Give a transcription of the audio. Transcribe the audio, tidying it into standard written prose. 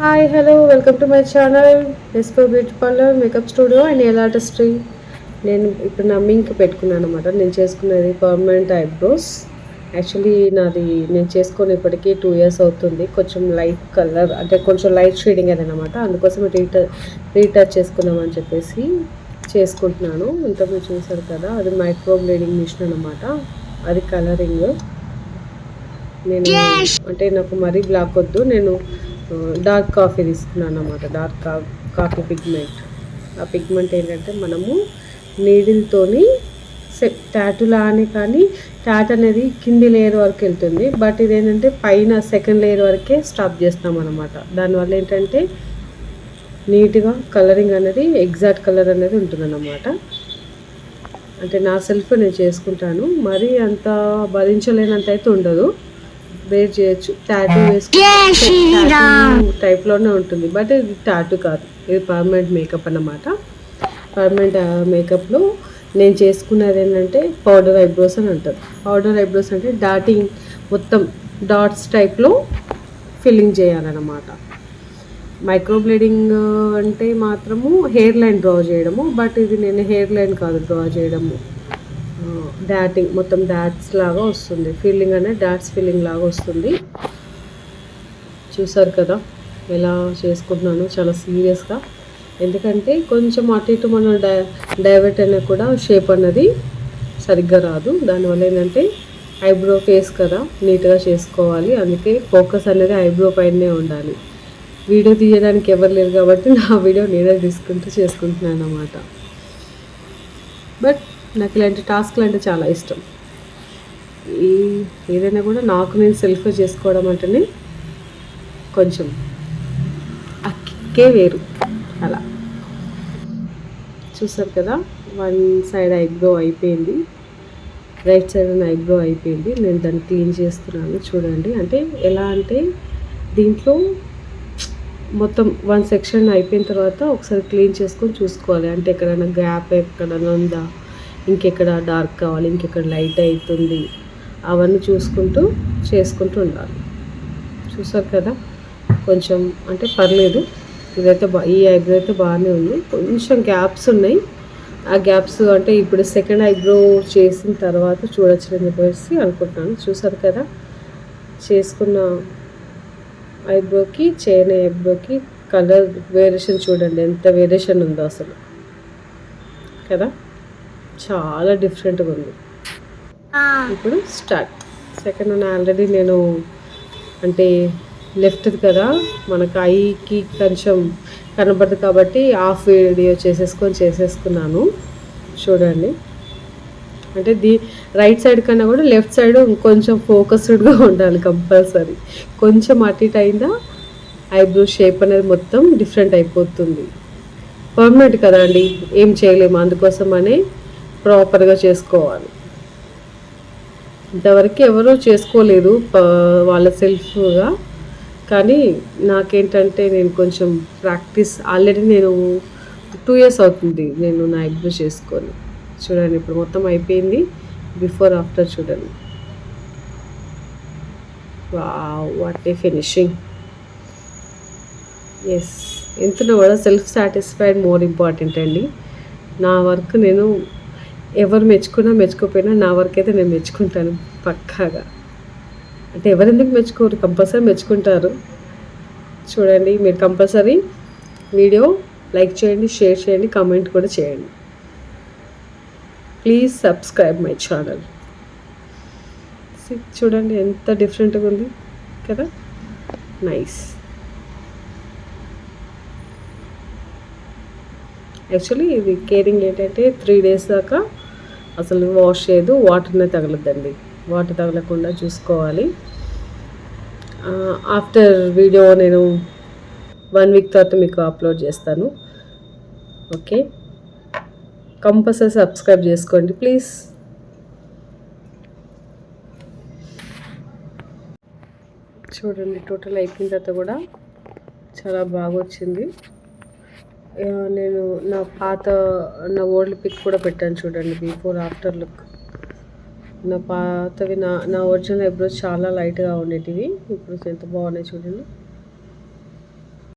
Hi hello welcome to my channel Espo beauty parlour makeup studio and nail artistry. నేను ఇప్పుడు నా mink పెట్టుకున్నాను అనమాట. నేను చేసుకున్నది పర్మనెంట్ ఐబ్రోస్. యాక్చువల్లీ నాది నేను చేసుకొని ఇప్పటికీ 2 years అవుతుంది. కొంచెం లైట్ కలర్ అంటే కొంచెం లైట్ షేడింగ్ అదనమాట. అందుకోసం రీటచ్ చేసుకుందామని చెప్పేసి చేసుకుంటున్నాను. ఇంతకుముందు చూసారు కదా, అది మైక్రో బ్లేడింగ్ మిషన్ అనమాట. అది కలరింగ్. నేను అంటే నాకు మరీ బ్లాక్ వద్దు, నేను డార్క్ కాఫీ తీసుకున్నాను అన్నమాట. Coffee pigment. ఆ పిగ్మెంట్ ఏంటంటే మనము నీడిల్తోని టాటూలా అని, కానీ టాట్ అనేది కింది లేయర్ వరకు వెళ్తుంది. బట్ ఇదేంటంటే పైన సెకండ్ లేయర్ వరకే స్టాప్ చేస్తాం అనమాట. దానివల్ల ఏంటంటే నీట్గా కలరింగ్ అనేది ఎగ్జాక్ట్ కలర్ అనేది ఉంటుందన్నమాట. అంటే నా సెల్ఫ్ నేను చేసుకుంటాను, మరీ అంత భరించలేనంత అయితే ఉండదు. వేర్ చేయొచ్చు. టాటూ వేసుకుంటే టైప్లోనే ఉంటుంది, బట్ ఇది టాటూ కాదు, ఇది పర్మనెంట్ మేకప్ అన్నమాట. పర్మనెంట్ మేకప్లో నేను చేసుకున్నది ఏంటంటే పౌడర్ ఐబ్రోస్ అని అంటారు. పౌడర్ ఐబ్రోస్ అంటే డాటింగ్, మొత్తం డాట్స్ టైప్లో ఫిల్లింగ్ చేయాలన్నమాట. మైక్రో బ్లేడింగ్ అంటే మాత్రము హెయిర్ లైన్ డ్రా చేయడము, బట్ ఇది నేను హెయిర్ లైన్ కాదు డ్రా చేయడము, డాటింగ్ మొత్తం డాట్స్ లాగా వస్తుంది. ఫీలింగ్ అనేది డాట్స్ ఫీలింగ్ లాగా వస్తుంది. చూసారు కదా ఎలా చేసుకుంటున్నాను, చాలా సీరియస్గా. ఎందుకంటే కొంచెం అటు ఇటు మనం డైవర్ట్ అయినా కూడా షేప్ అన్నది సరిగ్గా రాదు. దానివల్ల ఏంటంటే ఐబ్రో ఫేస్ కదా, నీట్గా చేసుకోవాలి. అందుకే ఫోకస్ అనేది ఐబ్రో పైనే ఉండాలి. వీడియో తీయడానికి ఎవరు లేరు కాబట్టి నా వీడియో నేనే తీసుకుంటూ చేసుకుంటున్నాను అన్నమాట. బట్ నాకు ఇలాంటి టాస్క్లు అంటే చాలా ఇష్టం. ఏదైనా కూడా నాకు నేను సెల్ఫ్గా చేసుకోవడం అంటేనే కొంచెం ఆ కిక్కే వేరు. అలా చూసారు కదా, వన్ సైడ్ ఐబ్రో అయిపోయింది, రైట్ సైడ్ ఉన్న ఐబ్రో అయిపోయింది. నేను దాన్ని క్లీన్ చేస్తున్నాను చూడండి. అంటే ఎలా అంటే దీంట్లో మొత్తం వన్ సెక్షన్ అయిపోయిన తర్వాత ఒకసారి క్లీన్ చేసుకొని చూసుకోవాలి. అంటే ఎక్కడైనా గ్యాప్ ఎక్కడైనా ఉందా, ఇంకెక్కడ డార్క్ కావాలి, ఇంకెక్కడ లైట్ అవుతుంది, అవన్నీ చూసుకుంటూ చేసుకుంటూ ఉండాలి. చూసారు కదా, కొంచెం అంటే పర్లేదు. ఇదైతే ఈ ఐబ్రో అయితే బాగానే ఉంది. కొంచెం గ్యాప్స్ ఉన్నాయి. ఆ గ్యాప్స్ అంటే ఇప్పుడు సెకండ్ ఐబ్రో చేసిన తర్వాత చూడొచ్చు అని చెప్పేసి అనుకుంటున్నాను. చూసారు కదా, చేసుకున్న ఐబ్రోకి చేయని ఐబ్రోకి కలర్ వేరియేషన్ చూడండి, ఎంత వేరియేషన్ ఉందో అసలు కదా. చాలా డిఫరెంట్గా ఉంది. ఇప్పుడు స్టార్ట్. సెకండ్ వన్ ఆల్రెడీ నేను అంటే లెఫ్ట్ కదా, మనకు ఐకి కొంచెం కనబడదు కాబట్టి హాఫ్ వీడియో చేసేసుకున్నాను చూడండి. అంటే రైట్ సైడ్ కన్నా కూడా లెఫ్ట్ సైడ్ ఇంకొంచెం ఫోకస్డ్గా ఉండాలి కంపల్సరీ. కొంచెం అటు ఇటు అయిందా ఐబ్రో షేప్ అనేది మొత్తం డిఫరెంట్ అయిపోతుంది. పర్మనెంట్ కదా అండి, ఏం చేయలేము. అందుకోసమనే ప్రాపర్గా చేసుకోవాలి. ఇంతవరకు ఎవరూ చేసుకోలేదు వాళ్ళ సెల్ఫ్గా, కానీ నాకేంటంటే నేను కొంచెం ప్రాక్టీస్ ఆల్రెడీ నేను 2 years అవుతుంది నేను నా ఐబ్రో చేసుకొని. చూడండి ఇప్పుడు మొత్తం అయిపోయింది. బిఫోర్ ఆఫ్టర్ చూడండి. Wow, what a finishing. Yes, ఎంతలో కూడా సెల్ఫ్ సాటిస్ఫైడ్ మోర్ ఇంపార్టెంట్ అండి. నా వర్క్ నేను ఎవరు మెచ్చుకున్నా మెచ్చుకోకపోయినా నా వర్క్ అయితే నేను మెచ్చుకుంటాను పక్కాగా. అంటే ఎవరెందుకు మెచ్చుకోరు, కంపల్సరీ మెచ్చుకుంటారు. చూడండి, మీరు కంపల్సరీ వీడియో లైక్ చేయండి, షేర్ చేయండి, కామెంట్ కూడా చేయండి. Please subscribe my channel. చూడండి ఎంత డిఫరెంట్గా ఉంది కదా, నైస్. యాక్చువల్లీ ఇది కేరింగ్ ఏంటంటే 3 days దాకా అసలు వాష్ చేయదు, వాటర్నే తగలద్దండి. వాటర్ తగలకుండా చూసుకోవాలి. ఆఫ్టర్ వీడియో నేను 1 week తర్వాత మీకు అప్లోడ్ చేస్తాను. ఓకే, కంపల్సరీ సబ్స్క్రైబ్ చేసుకోండి ప్లీజ్. చూడండి టోటల్ అయిపోయిన తర్వాత కూడా చాలా బాగా వచ్చింది. నేను నా ఓల్డ్ పిక్ కూడా పెట్టాను చూడండి, బిఫోర్ ఆఫ్టర్ లుక్. నా పాతవి నా ఒరిజినల్ ఐబ్రోస్ చాలా లైట్గా ఉండేటివి, ఇప్పుడు ఎంత బాగున్నాయి చూడండి.